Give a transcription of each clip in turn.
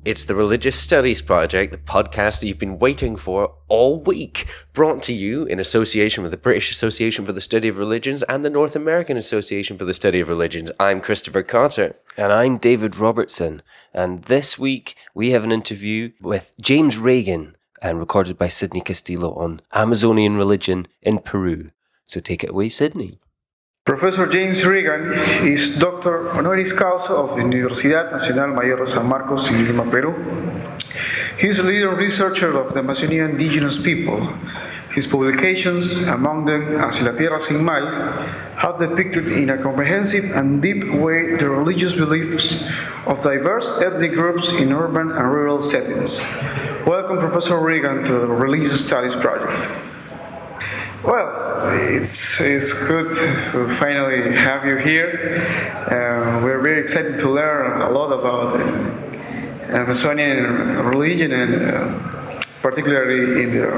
It's the Religious Studies Project, the podcast that you've been waiting for all week, brought to you in association with the British Association for the Study of Religions and the North American Association for the Study of Religions. I'm Christopher Cotter. And I'm David Robertson. And this week we have an interview with James Regan, and recorded by Sydney Castillo on Amazonian religion in Peru. So take it away, Sydney. Professor James Regan is Doctor Honoris Causa of the Universidad Nacional Mayor de San Marcos in Lima, Peru. He is a leading researcher of the Amazonian indigenous people. His publications, among them Hacia la Tierra Sin Mal, have depicted in a comprehensive and deep way the religious beliefs of diverse ethnic groups in urban and rural settings. Welcome, Professor Regan, to the Religious Studies Project. Well, it's good to finally have you here. We're very excited to learn a lot about Amazonian religion and particularly in the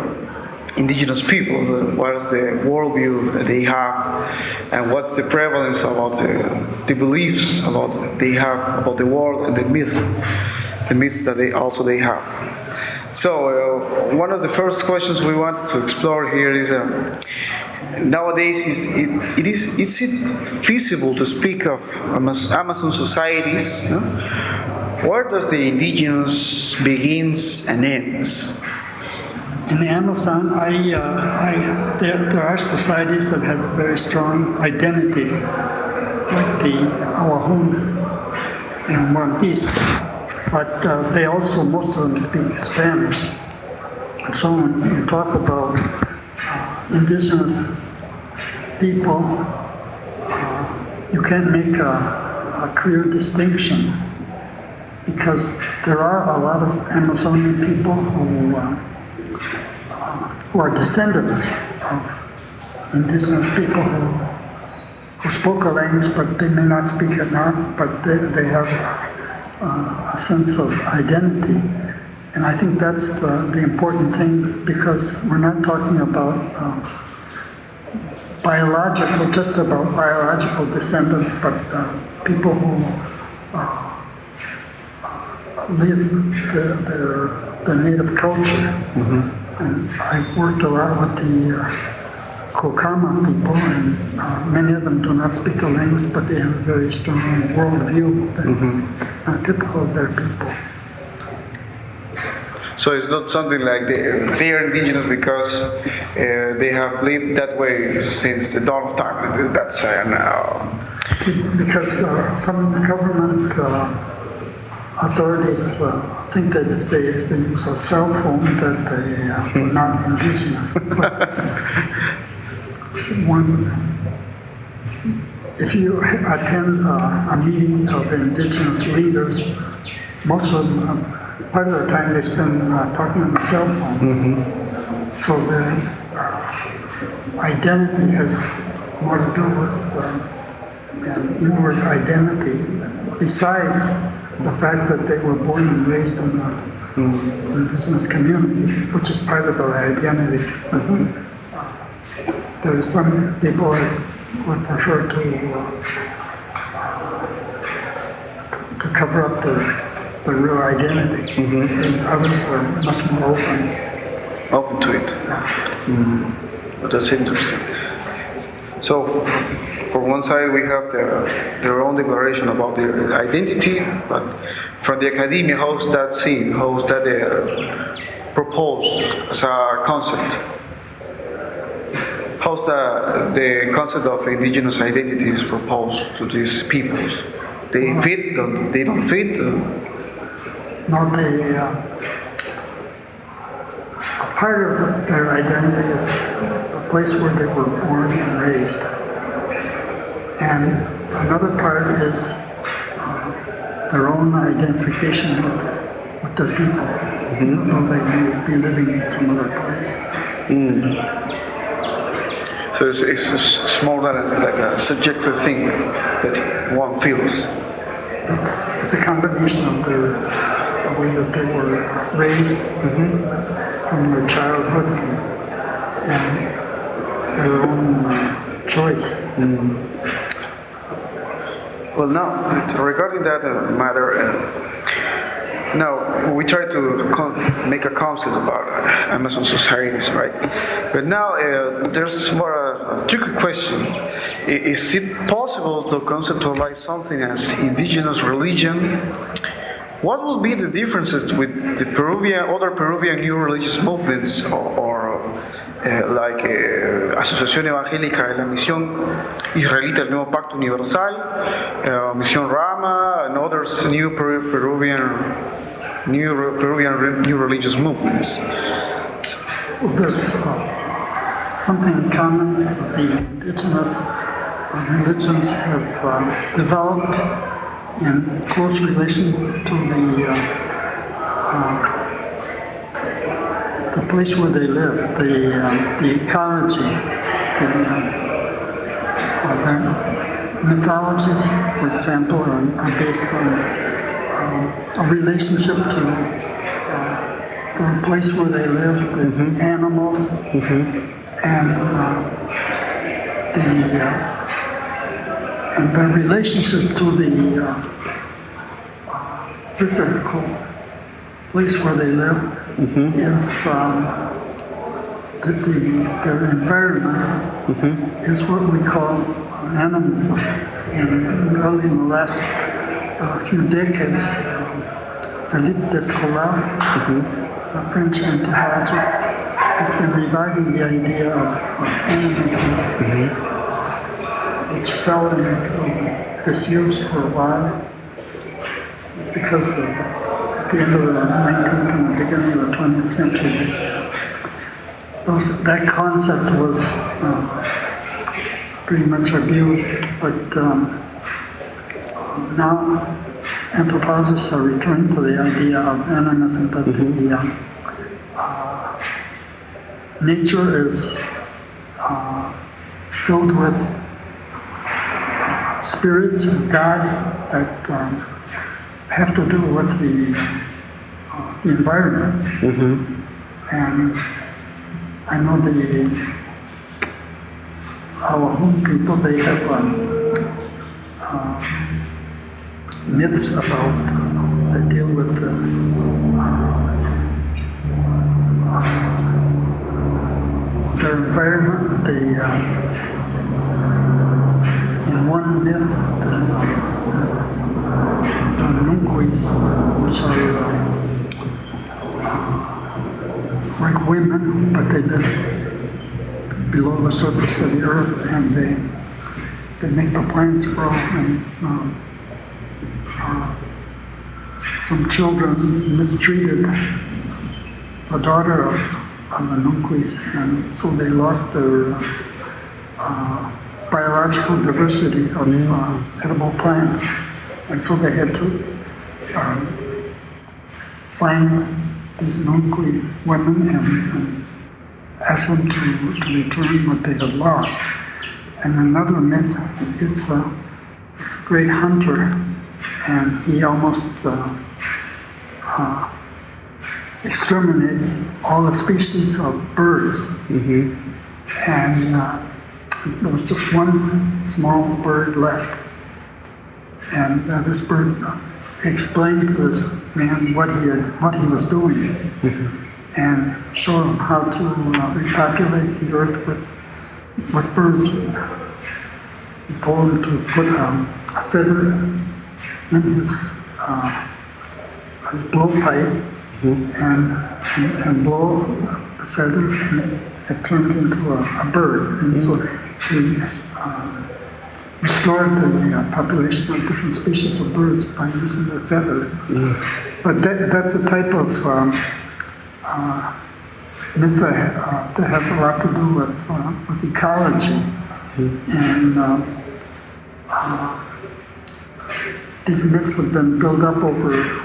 indigenous people. What is the worldview that they have, and what's the prevalence about the beliefs about they have about the world and the myths that they have. So one of the first questions we want to explore here is nowadays is it feasible to speak of Amazon societies? No? Where does the indigenous begins and ends? In the Amazon, there are societies that have a very strong identity, like the Awahun and Montis. But they also, most of them speak Spanish. And so when you talk about indigenous people, you can't make a clear distinction, because there are a lot of Amazonian people who are descendants of indigenous people who spoke a language, but they may not speak it now, but they have a sense of identity. And I think that's the important thing, because we're not talking about just about biological descendants, but people who live their native culture. Mm-hmm. And I've worked a lot with the Kokama people, and many of them do not speak the language, but they have a very strong worldview that's typical of their people. So it's not something like they are indigenous because they have lived that way since the dawn of time. That's because some government authorities think that if they use a cell phone, that they are not indigenous. If you attend a meeting of indigenous leaders, most of them, part of the time they spend talking on the cell phones. Mm-hmm. So their identity has more to do with an inward identity, besides the fact that they were born and raised in the indigenous community, which is part of their identity. Mm-hmm. There are some people that would prefer to cover up the real identity, mm-hmm. and others are much more open to it. Mm-hmm. Well, that's interesting. So, for one side, we have their own declaration about their identity, but from the academia, how's that seen? How's that proposed as a concept? How's the concept of indigenous identity is proposed to these peoples? They fit? They don't fit? No, a part of their identity is the place where they were born and raised. And another part is their own identification with their people, even though they may be living in some other place. Mm. So it's more than like a subjective thing that one feels. It's a combination of the way that they were raised, mm-hmm. from their childhood, and their own choice. Mm. Well, now regarding that matter, Now, we try to make a concept about Amazon societies, right? But now there's more a tricky question. Is it possible to conceptualize something as indigenous religion? What will be the differences with the other Peruvian new religious movements, or like Asociación Evangélica de la Misión Israelita del Nuevo Pacto Universal, Misión Rama, and others new new religious movements? Well, there's something in common. The indigenous religions have developed in close relation to the place where they live, the ecology, their mythologies, for example, are based on a relationship to the place where they live, the animals, and the relationship to the physical place where they live is their environment is what we call animism. And early in the last few decades, Philippe Descola, a French anthropologist, has been reviving the idea of animism, which fell into disuse for a while because at the end of the 19th and the beginning of the 20th century, that concept was pretty much abused, but now anthropologists are returning to the idea of animism, that nature is filled with spirits or gods that have to do with the environment. And I know our home people, they have myths about that deal with their environment. In one myth, the Nunquis, which are like women, but they live below the surface of the earth, and they make the plants grow. And some children mistreated the daughter of the Nunquis, and so they lost their biological diversity of edible plants, and so they had to find these Nunqui women and ask them to return what they had lost. And another myth, it's a great hunter, and he almost exterminates all the species of birds. And there was just one small bird left. And this bird explained to this man what he was doing, and showed him how to repopulate the earth with birds. He told him to put a feather in his blowpipe and blow the feather, and it turned into a bird. And so he restored the population of different species of birds by using their feather. But that's a type of myth that has a lot to do with ecology. And these myths have been built up over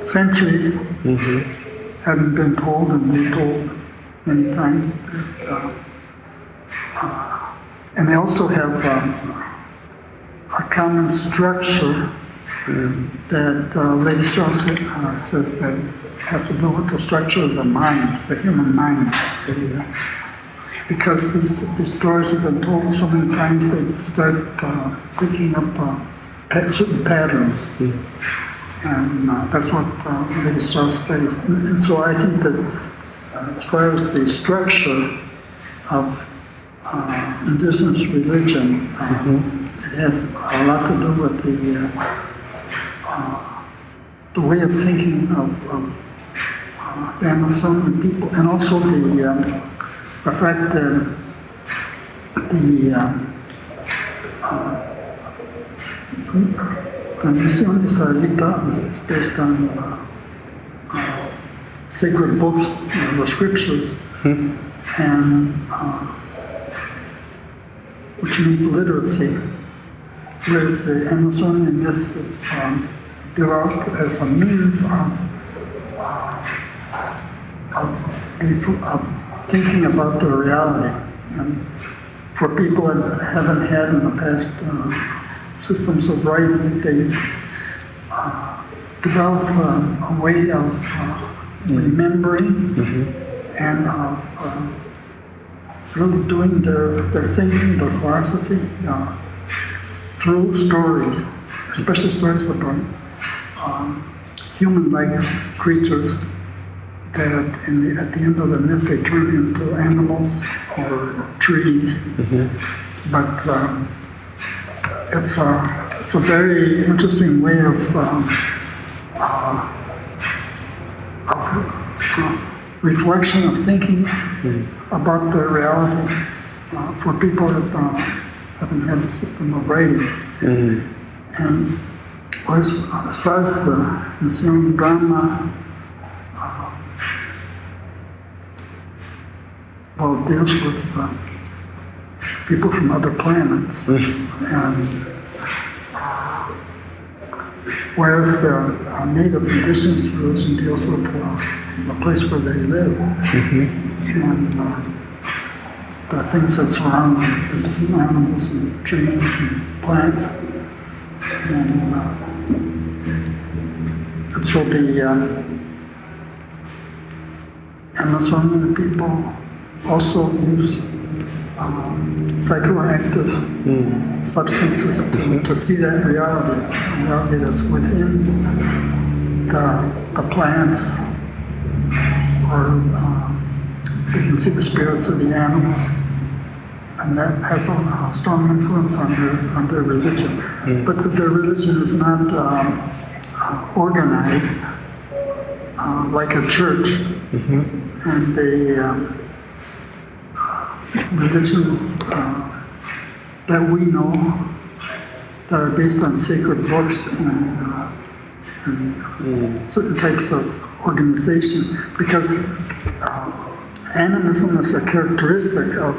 centuries, having been told and retold many times. And they also have a common structure that Lady Strauss says that has to do with the structure of the mind, the human mind. Because these stories have been told so many times, they start picking up certain patterns. And that's what Lady Strauss studies. And so I think that as far as the structure of indigenous religion, it has a lot to do with the way of thinking of the Amazonian people, and also the fact that the Misión Israelita is based on sacred books, the scriptures, and which means literacy, whereas the Amazonian myths developed as a means of thinking about the reality. And for people that haven't had in the past systems of writing, they develop a way of remembering and of really doing their thinking, their philosophy through stories, especially stories about human-like creatures that at the end of the myth they turn into animals or trees. But it's a very interesting way of reflection, of thinking about the reality for people that haven't had the system of writing. And as far as the Misión drama, well, it deals with people from other planets, and whereas the native indigenous religion deals with the place where they live, and the things that surround them, the different animals and trees and plants. And so the Amazonian people also use psychoactive substances to see that reality that's within the plants, or they can see the spirits of the animals, and that has a strong influence on their religion. But their religion is not organized like a church, and religions that we know that are based on sacred books and certain types of organization, because animism is a characteristic of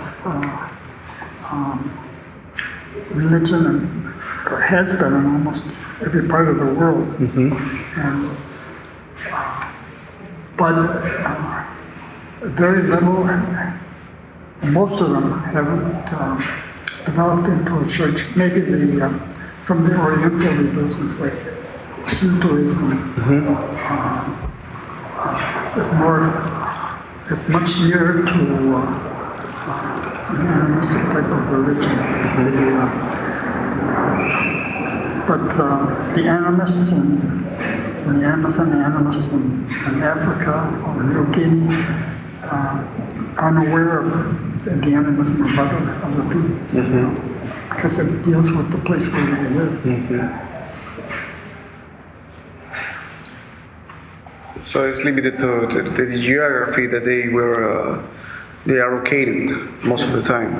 religion, and has been in almost every part of the world. And, but very little, most of them haven't developed into a church. Maybe some of the Oriental religions like Shintoism it's much nearer to an animistic type of religion. But the animists in the Amazon, the animists in Africa or New Guinea are unaware of the animism of other peoples, because it deals with the place where they live. So it's limited to the geography that they are located most of the time.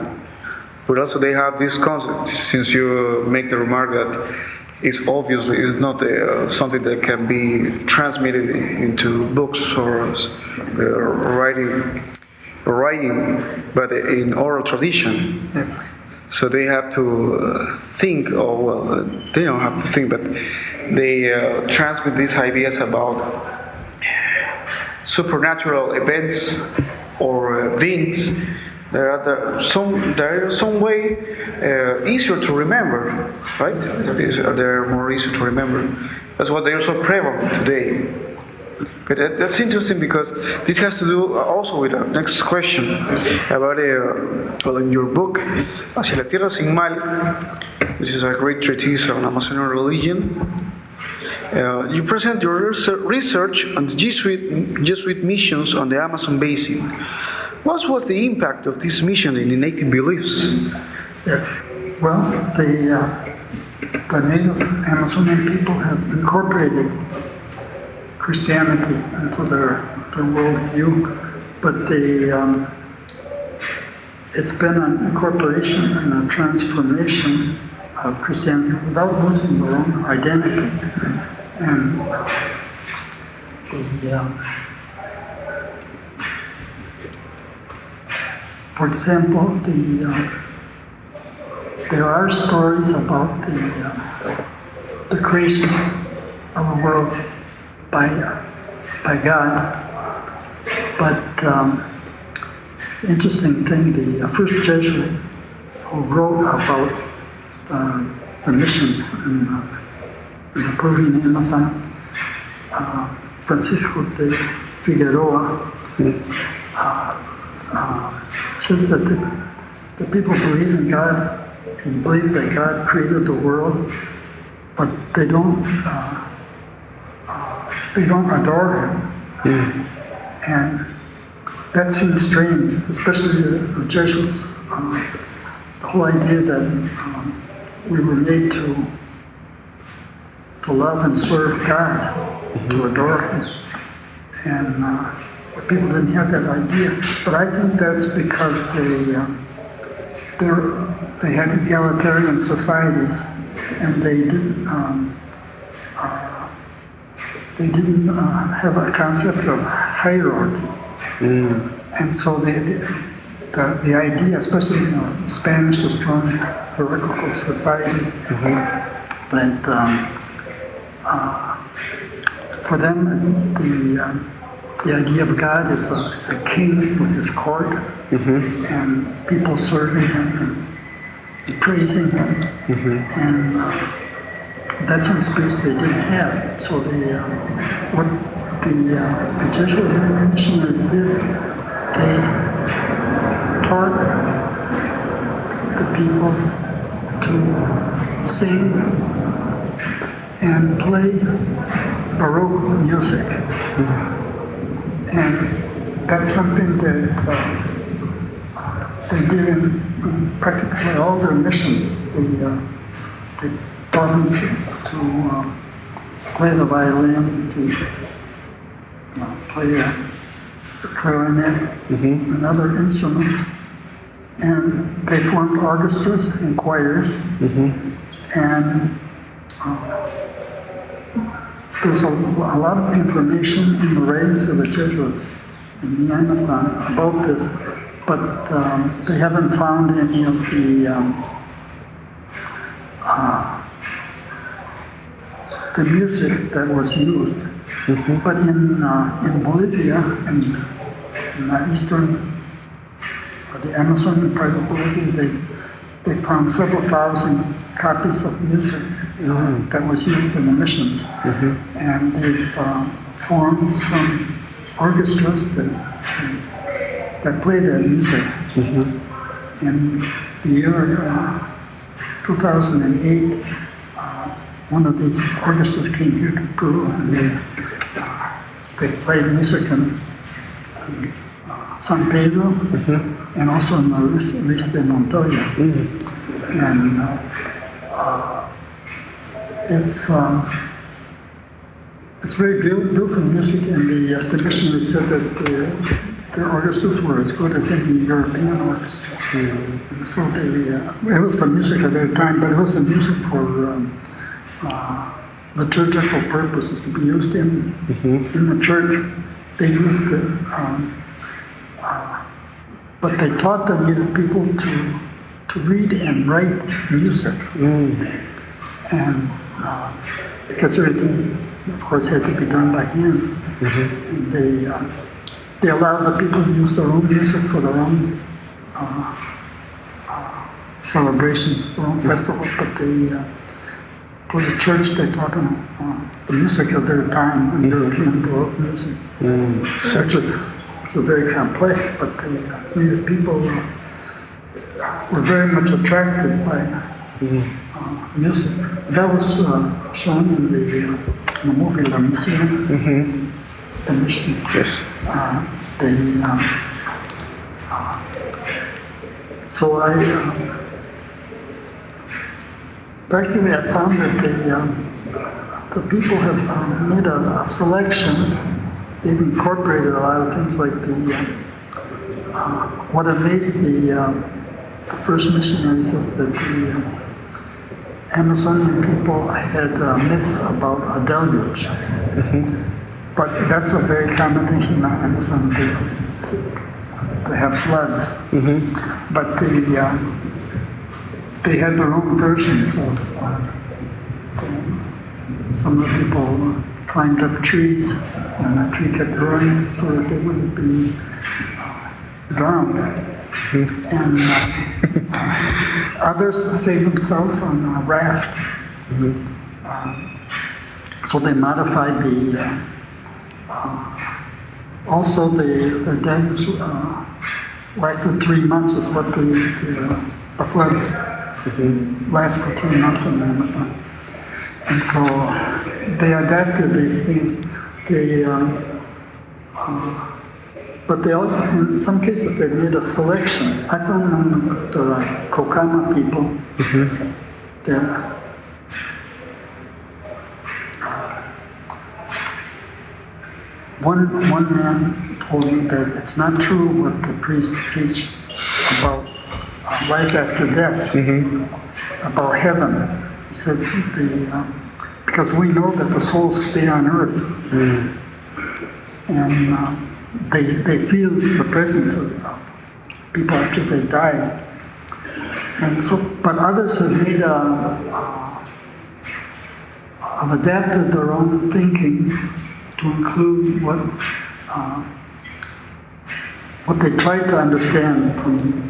But also they have this concept, since you make the remark that it's obviously is not something that can be transmitted into books or writing, but in oral tradition. Yes. So they have to think, they don't have to think, but they transmit these ideas about supernatural events or beings. There is some way easier to remember, right? They're more easy to remember. That's why they are so prevalent today. But that's interesting, because this has to do also with our next question about, in your book, Hacia la Tierra Sin Mal, which is a great treatise on Amazonian religion. You present your research on the Jesuit missions on the Amazon basin. What was the impact of this mission in the native beliefs? Yes. Well, the native Amazonian people have incorporated Christianity into their worldview, but it's been an incorporation and a transformation of Christianity without losing their own identity. And for example, there are stories about the creation of the world by God, but interesting thing, the first Jesuit who wrote about the missions in the Peruvian Amazon, Francisco de Figueroa, said that the people believe in God and believe that God created the world, but they don't adore Him. And that seems strange, especially the Jesuits. The whole idea that we were made to love and serve God, to adore Him. And people didn't have that idea. But I think that's because they had egalitarian societies, and they didn't have a concept of hierarchy. And so the idea, especially in Spanish, a strong hierarchical society, that for them the idea of God is a king with his court, and people serving him and praising him, and that's some space they didn't have. So what the Jesuit missionaries did, they taught the people to sing and play Baroque music. And that's something that they did in practically all their missions. They taught them to play the violin, to play the clarinet and other instruments. And they formed orchestras and choirs. And there's a lot of information in the writings of the Jesuits in the Amazon about this, but they haven't found any of the music that was used. But in Bolivia, in the eastern, the Amazon part of Bolivia, they found several thousand copies of music that was used in the missions. And they've formed some orchestras that play that music. In the year 2008, one of these orchestras came here to Peru, and they played music in San Pedro and also in the Luis de Montoya. And it's very beautiful music, and the missionary said that their orchestras were as good as any European orchestra. And so it was the music of their time, but it was the music for liturgical purposes to be used in the church. They used it, but they taught the native people to read and write music. And because everything, of course, had to be done by hand. And they allowed the people to use their own music for their own celebrations, their own festivals, but for the church, they taught them the music of their time, and European Baroque music. Such as it's very complex, but the native people were very much attracted by music. That was shown in the the movie La Misión, the mission. Yes. So practically I found that the people have made a selection. They've incorporated a lot of things like what amazed the first missionaries is that the Amazonian people had myths about a deluge. But that's a very common thing in the Amazon. They have floods. But they had their own versions of some of the people climbed up trees and the tree kept growing so that they wouldn't be drowned. And others saved themselves on a raft. So they modified the also the damage lasted 3 months is what the floods last for 3 months in the Amazon. And so they adapted these things. But they all, in some cases, they made a selection. I found among the Kokama people that one man told me that it's not true what the priests teach about life after death, about heaven. He said, because we know that the souls stay on earth, and they feel the presence of people after they die. And so, but others have made have adapted their own thinking to include what they tried to understand from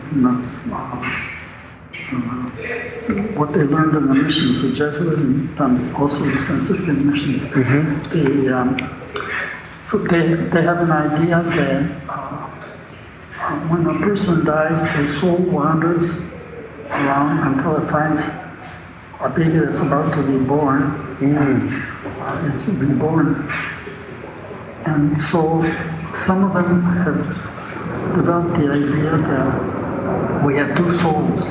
what they learned in the missions, the Jesuit and also the Franciscan mission. So they have an idea that when a person dies, their soul wanders around until it finds a baby that's about to be born. It's reborn. And so some of them have developed the idea that we have two souls.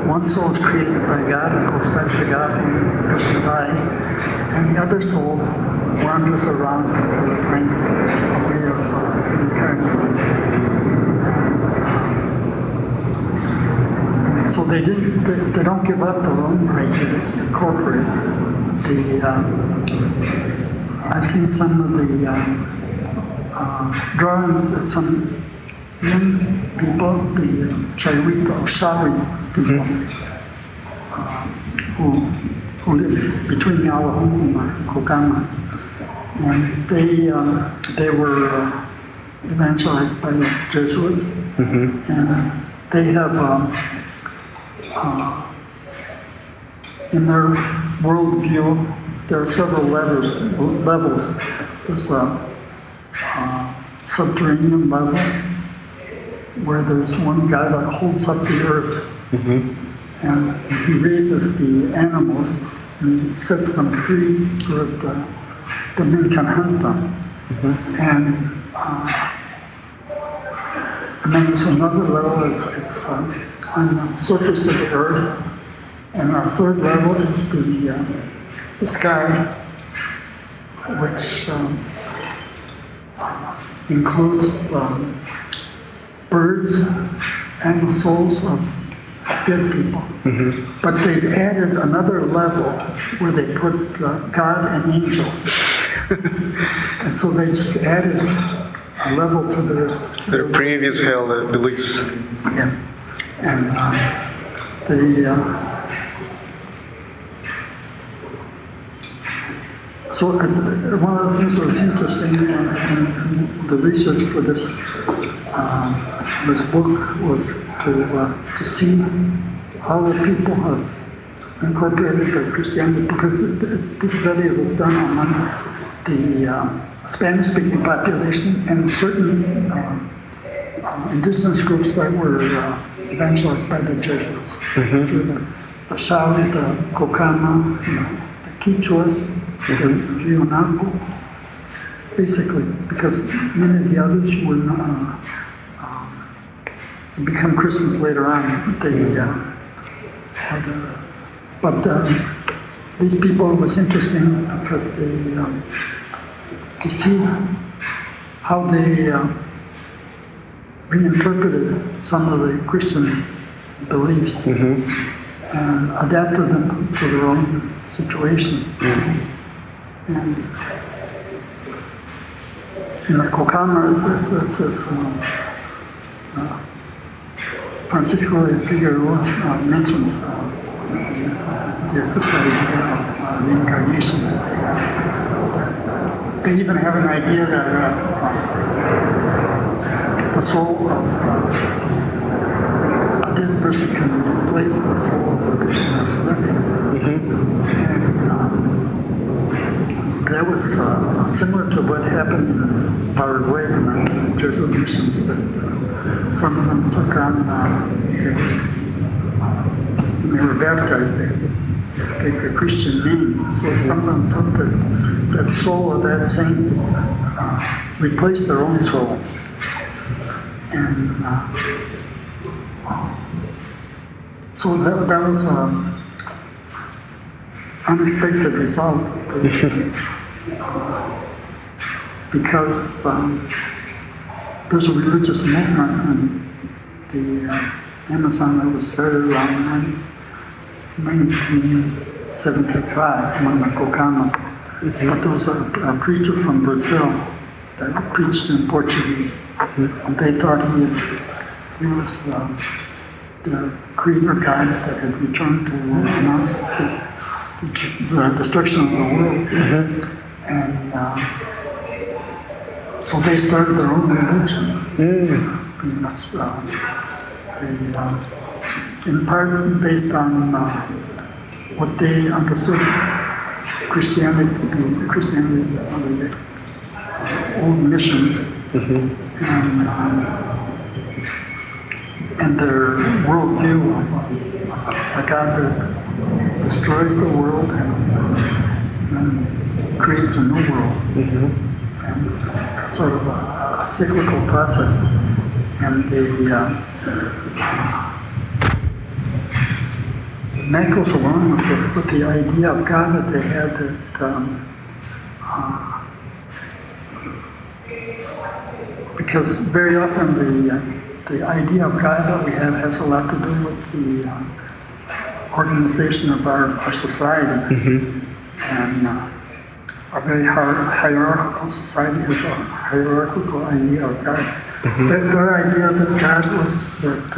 One soul is created by God and goes back to God when the person dies, and the other soul wanders around until it finds a way of reincarnating. So they don't give up their own ideas, incorporate I've seen some of the drawings that some young people, the Chairita or Shari people, who live between Yawahoo and Kokama, and they were evangelized by the Jesuits, and they have in their worldview there are several levels. There's a subterranean level where there's one guy that holds up the earth, and he raises the animals and he sets them free so that the men can hunt them. And then there's another level, it's on the surface of the earth, and our third level is the sky, which includes birds and the souls of dead people. But they've added another level where they put God and angels. And so they just added a level to their previous held beliefs. Yeah. And so it's, one of the things that was interesting in the research for this book was to see how the people have incorporated their Christianity, because this study was done among the Spanish-speaking population and certain indigenous groups that were evangelized by the Jesuits, through the Shawi, the Kokama, the Quichuas, basically, because many of the others were not, become Christians later on. These people, it was interesting because to see how they reinterpreted some of the Christian beliefs and adapted them to their own situation. And in the Kokama, Francisco de Figueroa mentions the official idea of reincarnation. They even have an idea that the soul of a dead person can replace the soul of a person that's living. And that was similar to what happened in Paraguay in the Jesuit missions, that some of them took on, when they were baptized, they had to take a Christian name. So some of them thought that soul of that saint replaced their own soul. And so that was an unexpected result. Because there's a religious movement in the Amazon that was started around 1975 among the Kokamas. But there was a preacher from Brazil that preached in Portuguese. And they thought he was the creator God that had returned to announce the destruction of the world. And so they started their own religion. Pretty much, in part based on what they understood Christianity to be, Christianity of the old missions, and their worldview of a God that destroys the world and creates a new world. And sort of a cyclical process. And that goes along with the idea of God that they had, that because very often the idea of God that we have has a lot to do with the organization of our society. And a very hierarchical society has a hierarchical idea of God. Their idea that God was that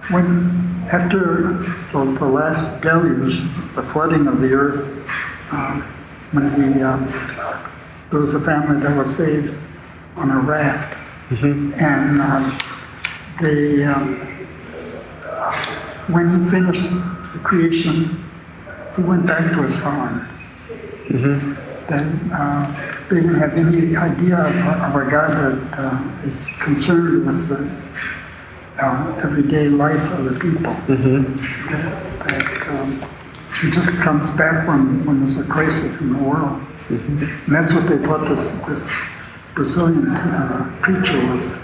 when after the last deluge, the flooding of the earth, when there was a family that was saved on a raft, and when he finished the creation, he went back to his farm. Then they didn't have any idea of a God that is concerned with the everyday life of the people. That he just comes back when there's a crisis in the world. And that's what they thought this Brazilian preacher was.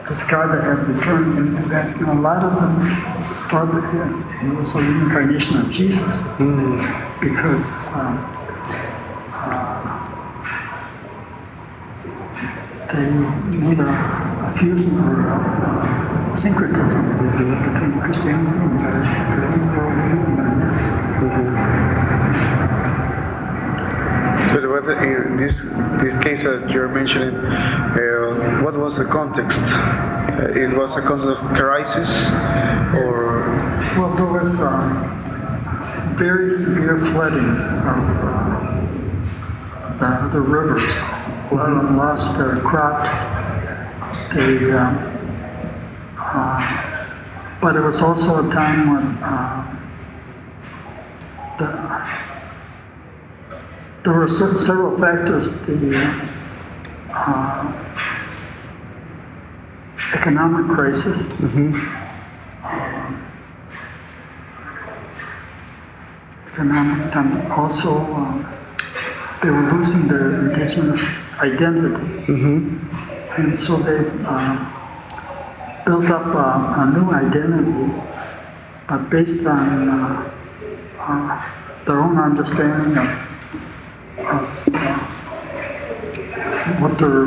This God that had returned, and that a lot of them thought that he was a reincarnation of Jesus, because they made a fusion or a syncretism between Christianity and their worldview and their myths. But in this case that you're mentioning, what was the context? It was a context of crisis, or? Well, there was very severe flooding of the rivers. A lot of them lost their crops. But it was also a time when there were several factors. The economic crisis, economic, and also they were losing their indigenous identity. And so they've built up a new identity, but based on their own understanding of what their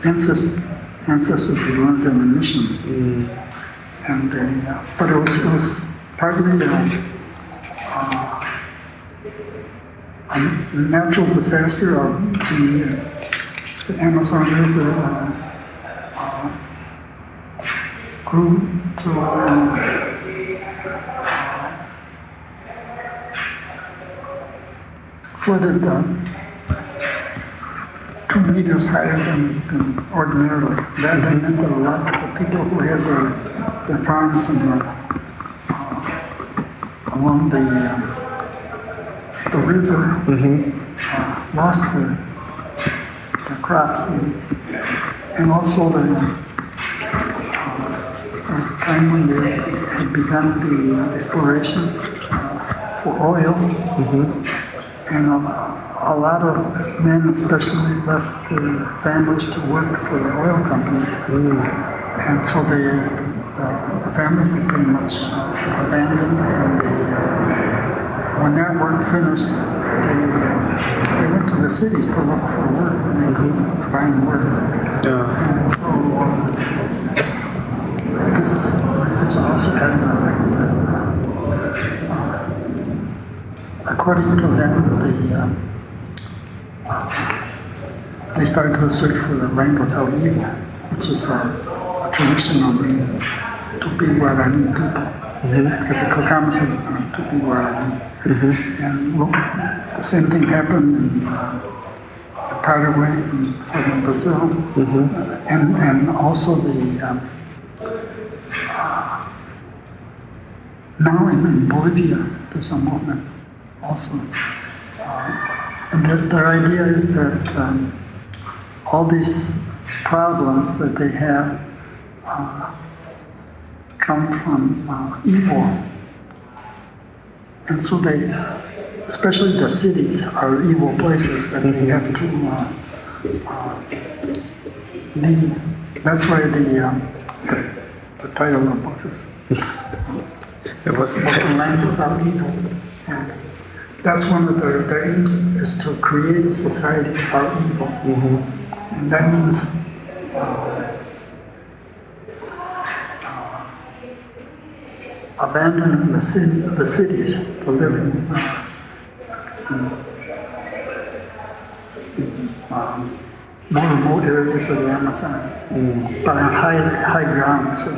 ancestors learned in the missions. And but it was partly a natural disaster of the Amazon River grew to flooded 2 meters higher than ordinarily. That meant that a lot of the people who had their farms and along the river lost their crops, and also the time when they had begun the exploration for oil, and a lot of men especially left their families to work for the oil companies, and so the families were pretty much abandoned, and when that work finished, they went to the cities to look for work, and they couldn't find work. And so this also had an effect that, according to them, they started to search for the land without evil, which is a tradition of the Tupi Guarani people. Because the Kokamas are Tupi Guarani. And the same thing happened in Paraguay, in southern Brazil, and also now in Bolivia, there's a movement also. And their idea is that all these problems that they have come from evil. And so they, especially the cities, are evil places that they have to leave. That's why the title of the book is It was The Land Without Evil. And that's one of their aims, is to create a society without evil. And that means abandoning the cities to live in more remote areas of the Amazon, but on high ground, so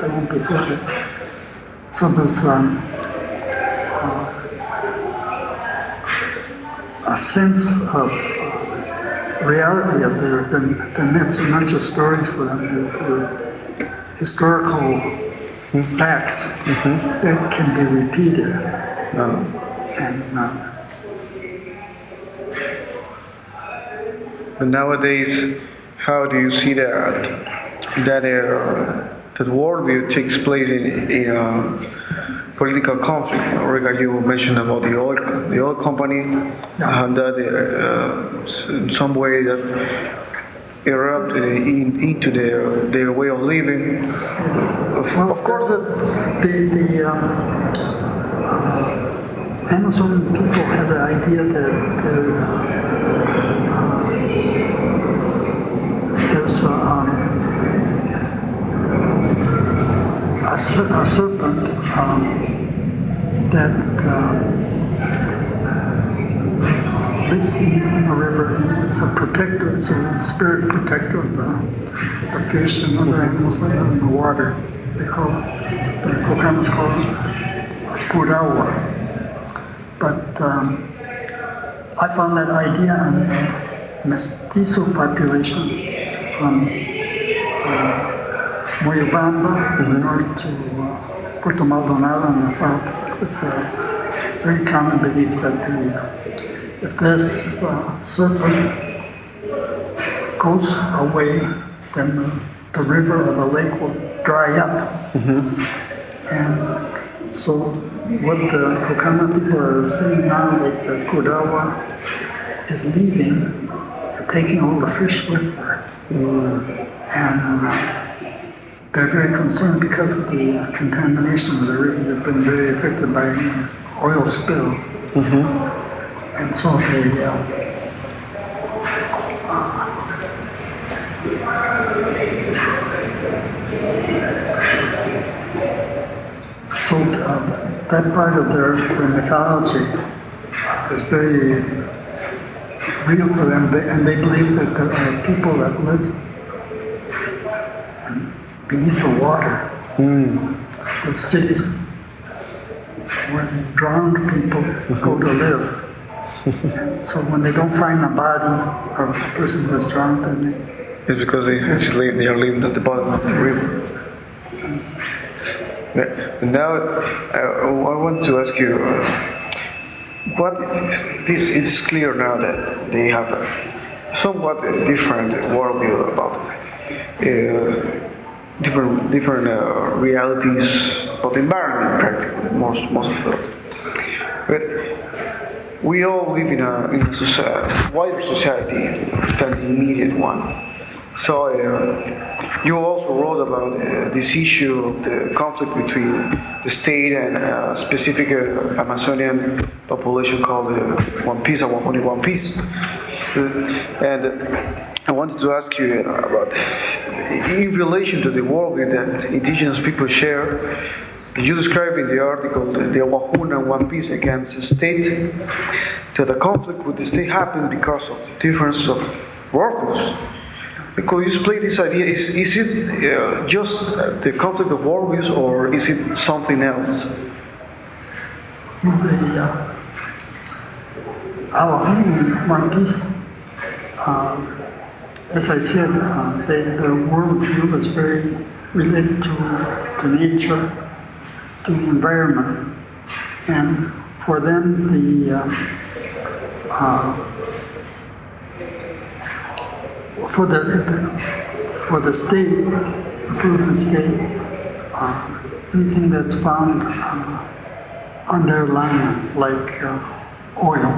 they won't be flooded. So there's a sense of reality of the myths are not just stories for them, they're historical facts that can be repeated. And nowadays, how do you see that worldview takes place in political conflict? Regard you mentioned about the oil company, and that in some way that erupted into their way of living. Well, of course, the Amazon people have the idea that there's a serpent that lives in the river, and it's a protector, it's a spirit protector of the fish and other animals that live in the water. They call it, the Kokamas call it Purawa. But I found that idea on the mestizo population from Moyobamba in the north to Puerto Maldonado in the south. It's a very common belief that if this serpent goes away, then the river or the lake will dry up. And So what the Kokama people are saying now is that Kodawa is leaving, taking all the fish with her. And they're very concerned because of the contamination of the river. They've been very affected by oil spills. And so they that part of their mythology is very real to them, and they believe that there are people that live beneath the water. Those cities where the drowned people go to live. So when they don't find a body of a person who was drowned, then it's because they are living at the bottom of the river. Now, I want to ask you, what is this? It's clear now that they have a somewhat different worldview about different realities about the environment, practically most of them. But we all live in a wider society than the immediate one. So you also wrote about this issue of the conflict between the state and a specific Amazonian population called One Piece, or only One Piece. And I wanted to ask you about, in relation to the worldview that indigenous people share, you describe in the article the Wahuna and One Piece against the state, that the conflict with the state happened because of the difference of worldviews. Could you explain this idea? Is it just the conflict of worldviews, or is it something else? Our One Piece, as I said, their worldview is very related to nature, to the environment, and for them for the state, the Peruvian state, anything that's found on their land, like oil,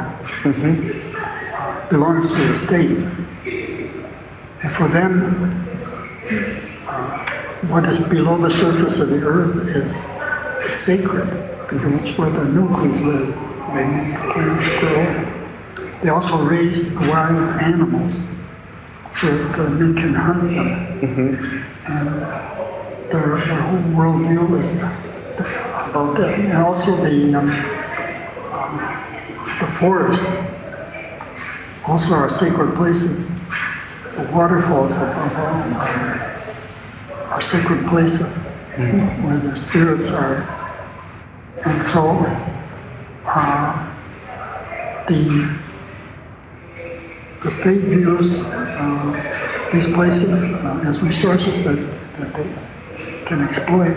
belongs to the state. And for them, what is below the surface of the earth is sacred, because it's where the nucleus live. They make the plants grow. They also raise wild animals, so that men can hunt them. And their whole worldview is about that. And also the forests also are sacred places. The waterfalls above all are sacred places where their spirits are. And so the state views these places as resources that they can exploit,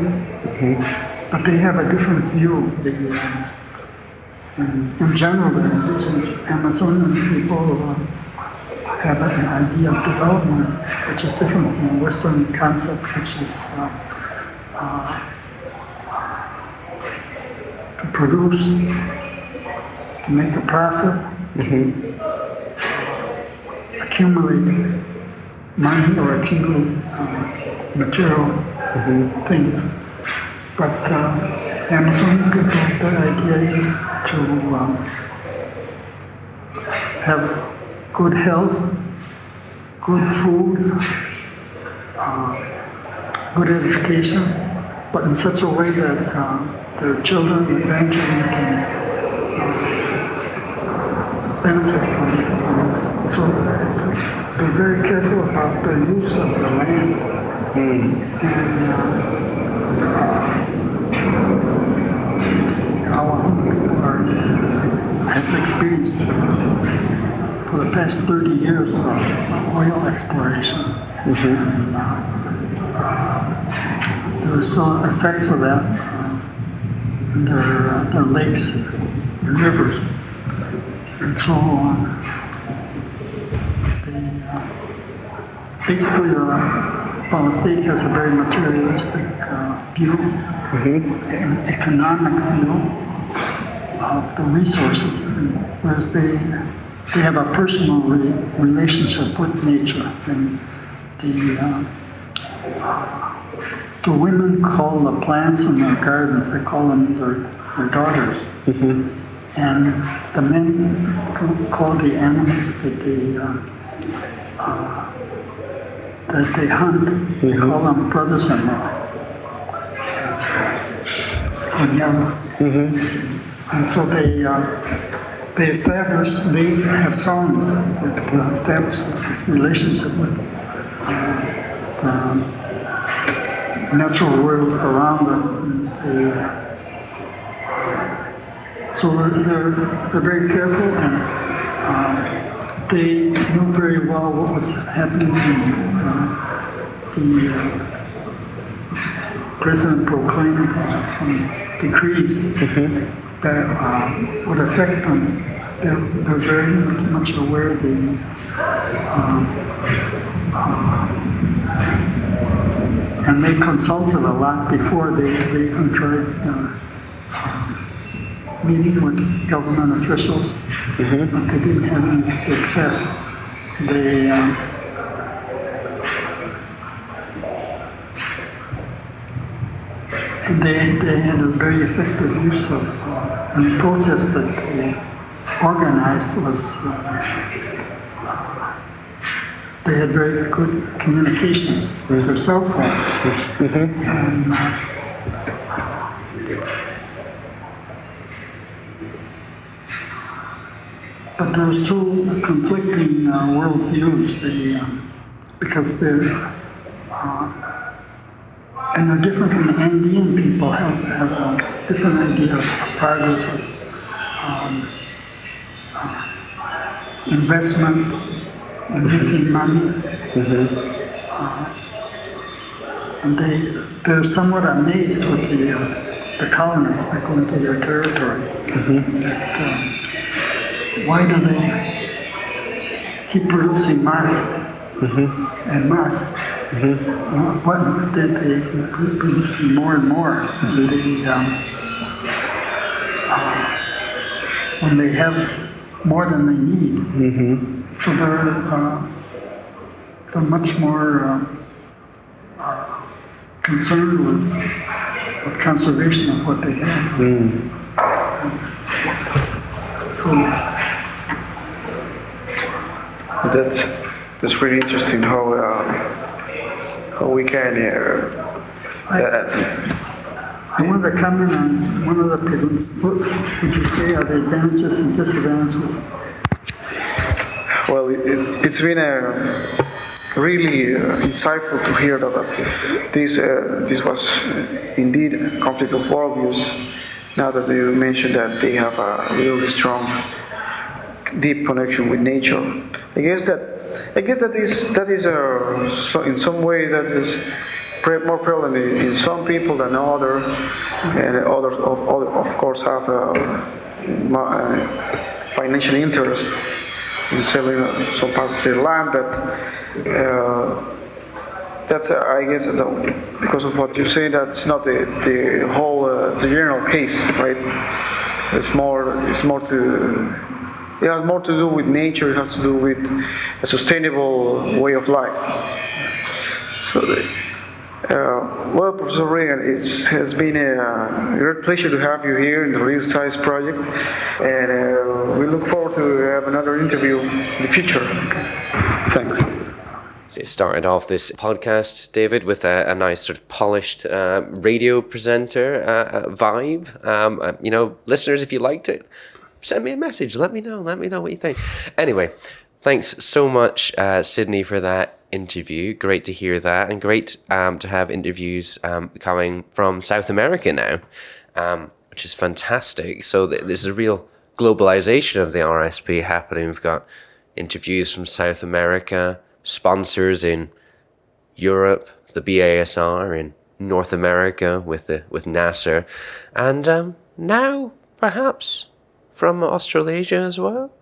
but they have a different view. In general, the indigenous Amazonian people have an idea of development which is different from the Western concept, which is to produce, to make a profit, accumulate money or accumulate material things. But Amazonian people, their idea is to have good health, good food, good education, but in such a way that their children and grandchildren can benefit from this. So they're very careful about the use of the land. And our people have experienced for the past 30 years oil exploration. And there are some effects of that in their lakes and rivers. And so basically the state has a very materialistic view an economic view of the resources, whereas they have a personal relationship with nature. And the women call the plants in their gardens, they call them their daughters. And the men call the animals that they hunt, they call them brothers-in-law. And so they have songs that establish this relationship with the natural world around them. So they're very careful, and they knew very well what was happening. The president proclaimed some decrees that would affect them. They're very much aware of and they consulted a lot before they even tried meeting with government officials, but they didn't have any success. They had a very effective use of, and the protest that they organized was, they had very good communications with their cell phones. And, but there's two conflicting worldviews, because they're and they're different from the Andean people, have a different idea of progress, of investment and making money. And they're somewhat amazed with the colonists that go into their territory. That, why do they keep producing mass and mass? What did they produce more and more? When they have more than they need, so they're much more concerned with conservation of what they have. So that's really interesting how we can. I want to comment on one of the problems. What would you say are the advantages and disadvantages? Well, it's been really insightful to hear that this was indeed a conflict of worldviews. Now that you mentioned that they have a really strong, deep connection with nature, I guess that is so in some way that is more prevalent in some people than others, and others of course have financial interest in selling some part of their land, but that's I guess because of what you say, that's not the whole the general case, right? It has more to do with nature. It has to do with a sustainable way of life. So, well, Professor Regan, it has been a great pleasure to have you here in the Real Science Project, and we look forward to have another interview in the future. Thanks. So it started off this podcast, David, with a nice sort of polished radio presenter vibe. Listeners, if you liked it, send me a message. Let me know what you think. Anyway, thanks so much, Sydney, for that interview. Great to hear that, and great to have interviews coming from South America now, which is fantastic. So there's a real globalization of the RSP happening. We've got interviews from South America, sponsors in Europe, the BASR in North America with NASA, and now perhaps from Australasia as well.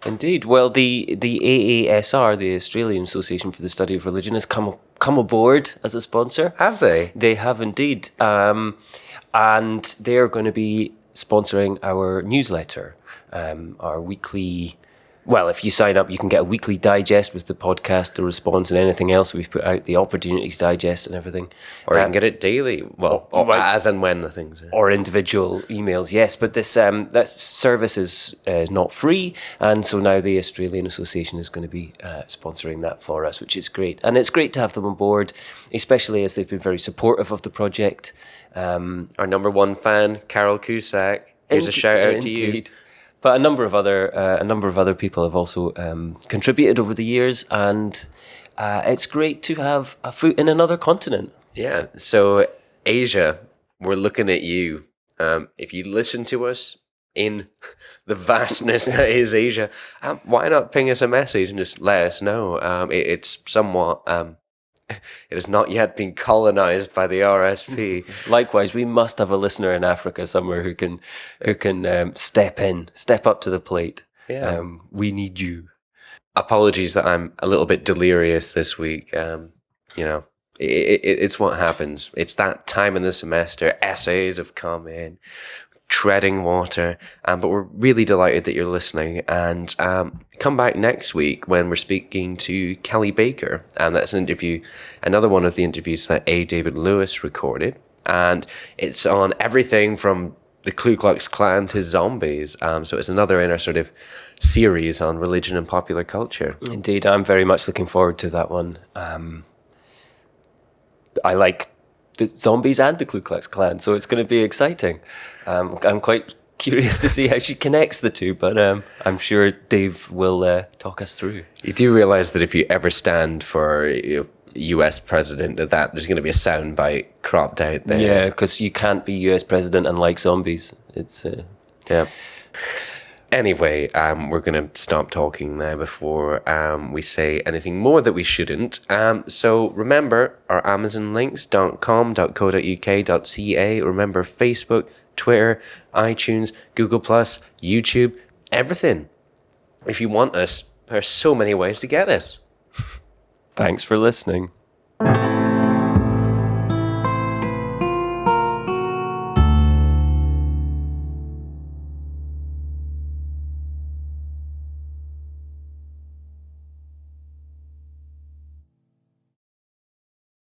Indeed. Well, the AASR, the Australian Association for the Study of Religion, has come come aboard as a sponsor. Have they? They have indeed. And they're going to be sponsoring our newsletter, our weekly... Well, if you sign up, you can get a weekly digest with the podcast, the response, and anything else we've put out, the opportunities digest and everything. Or you can get it daily. Well, right. as and when the things are. Or individual emails, yes. But this that service is not free, and so now the Australian Association is going to be sponsoring that for us, which is great. And it's great to have them on board, especially as they've been very supportive of the project. Our number one fan, Carol Cusack. Here's a shout out to you. But a number of other people have also contributed over the years, and it's great to have a foot in another continent. Yeah. So Asia, we're looking at you. If you listen to us in the vastness that is Asia, why not ping us a message and just let us know? It's somewhat. It has not yet been colonized by the RSP. Likewise, we must have a listener in Africa somewhere who can step up to the plate. Yeah. We need you. Apologies that I'm a little bit delirious this week. It's what happens. It's that time in the semester. Essays have come in, treading water. But we're really delighted that you're listening. And come back next week when we're speaking to Kelly Baker. And that's another one of the interviews that A. David Lewis recorded. And it's on everything from the Ku Klux Klan to zombies. So it's another in our sort of series on religion and popular culture. Indeed, I'm very much looking forward to that one. I like the zombies and the Ku Klux Klan, so it's going to be exciting. I'm quite curious to see how she connects the two, but I'm sure Dave will talk us through. You do realize that if you ever stand for US president, that there's going to be a soundbite cropped out there. Yeah, because you can't be US president and like zombies. It's yeah. Anyway, we're going to stop talking now before we say anything more that we shouldn't. So remember our amazonlinks.com.co.uk.ca. Remember Facebook, Twitter, iTunes, Google+, YouTube, everything. If you want us, there are so many ways to get us. Thanks for listening.